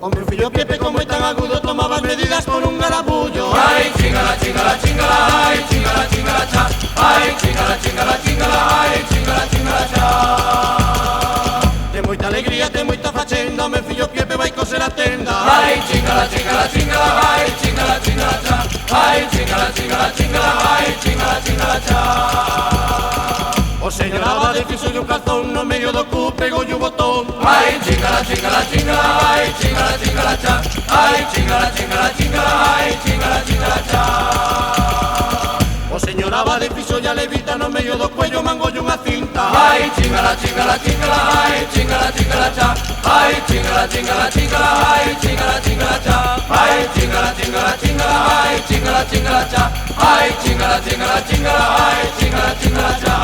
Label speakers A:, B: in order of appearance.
A: Hombre, fillo Pepe, como es tan agudo, tomaba medidas con un garabullo.
B: Ay, chingala, chingala, chingala, ay, chingala, chingala, cha. Ay, chingala, chingala, chingala, ay, chingala, chingala, cha.
A: De moita alegría, de moita fachenda, me fillo Pepe vai coser a tenda.
B: Ay, chingala, chingala, chingala, ay, chingala, chingala, cha. Ay, chingala, chingala, chingala, ay, chingala, chingala, cha.
A: O señor Abade fixo un calzón no medio do cu, pegou o botón.
B: Ay, chingala, chingala, chingala, ay, chingala, chingala, cha. Ay, chingala, chingala, chingala, ay, chingala, chingala, cha.
A: O señor Abade fixo a levita no medio do cuello, mango unha cinta.
B: Ay, chingala, chingala, chingala, ay, chingala, chingala, cha. Ay, chingala, chingala, chingala, ay, chingala, chingala, cha. Ay, chingala, chingala, chingala, ay, chingala, chingala, cha. Ay, chingala, chingala, chingala, ay, chingala, chingala, cha.